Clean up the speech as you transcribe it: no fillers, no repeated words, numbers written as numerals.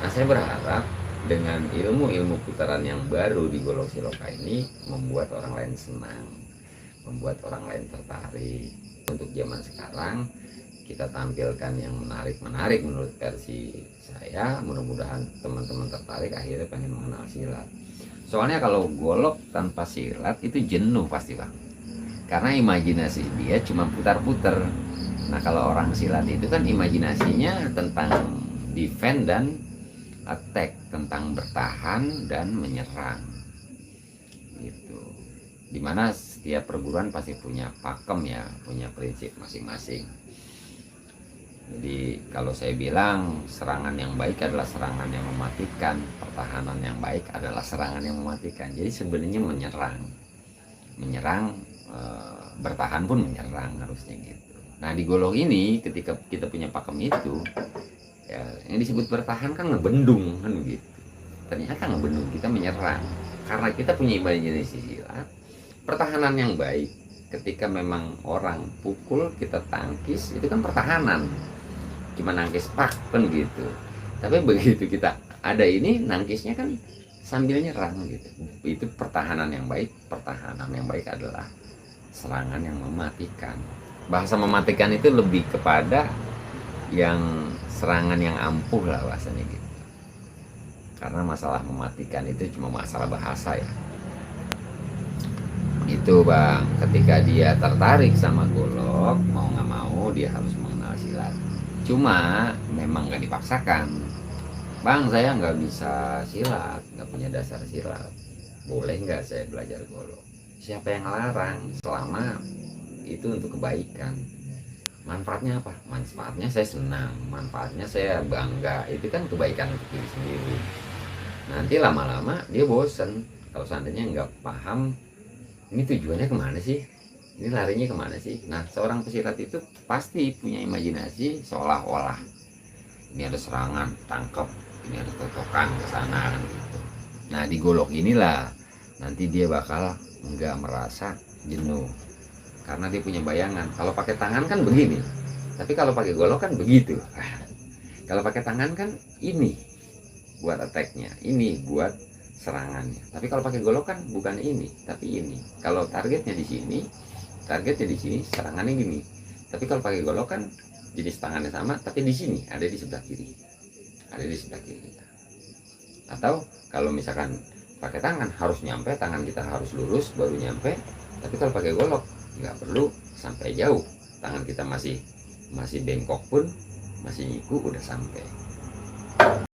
Nah, saya berharap dengan ilmu-ilmu putaran yang baru di Golok Siloka ini membuat orang lain senang, membuat orang lain tertarik. Untuk zaman sekarang kita tampilkan yang menarik-menarik menurut versi saya. Mudah-mudahan teman-teman tertarik, akhirnya pengen mengenal silat. Soalnya kalau golok tanpa silat itu jenuh pasti bang, karena imajinasi dia cuma putar-putar. Nah kalau orang silat itu kan imajinasinya tentang defend dan attack, tentang bertahan dan menyerang gitu. Dimana setiap perguruan pasti punya pakem ya, punya prinsip masing-masing. Jadi kalau saya bilang serangan yang baik adalah serangan yang mematikan, pertahanan yang baik adalah serangan yang mematikan. Jadi sebenarnya menyerang bertahan pun menyerang harusnya gitu. Nah di golok ini ketika kita punya pakem itu, ya, yang disebut bertahan kan ngebendung kan begitu. Ternyata ngebendung kita menyerang karena kita punya imajinasi silat. Pertahanan yang baik ketika memang orang pukul kita tangkis itu kan pertahanan, cuma nangkis pak kan gitu. Tapi begitu kita ada ini nangkisnya kan sambil nyerang gitu. Itu pertahanan yang baik. Pertahanan yang baik adalah serangan yang mematikan. Bahasa mematikan itu lebih kepada yang serangan yang ampuh lah bahasanya gitu. Karena masalah mematikan itu cuma masalah bahasa ya. Itu bang, ketika dia tertarik sama golok, mau nggak mau dia harus mengenal silat. Cuma memang nggak dipaksakan. Bang saya nggak bisa silat, nggak punya dasar silat, boleh nggak saya belajar golok? Siapa yang larang, selama itu untuk kebaikan. Manfaatnya apa? Manfaatnya saya senang, manfaatnya saya bangga. Itu kan kebaikan untuk diri sendiri. Nanti lama-lama dia bosen kalau seandainya nggak paham ini tujuannya kemana sih, ini larinya kemana sih. Nah seorang pesilat itu pasti punya imajinasi seolah-olah ini ada serangan tangkap, ini ada totokan ke sana gitu. Nah di golok inilah nanti dia bakal nggak merasa jenuh karena dia punya bayangan. Kalau pakai tangan kan begini, tapi kalau pakai golok kan begitu. Kalau pakai tangan kan ini buat attacknya, ini buat serangannya. Tapi kalau pakai golok kan bukan ini, tapi ini. Kalau targetnya di sini, serangannya gini. Tapi kalau pakai golok kan jenis tangannya sama, tapi di sini ada di sebelah kiri, ada di sebelah kiri kita. Atau kalau misalkan pakai tangan harus nyampe, tangan kita harus lurus baru nyampe. Tapi kalau pakai golok nggak perlu sampai jauh, tangan kita masih bengkok pun masih nyiku udah sampai.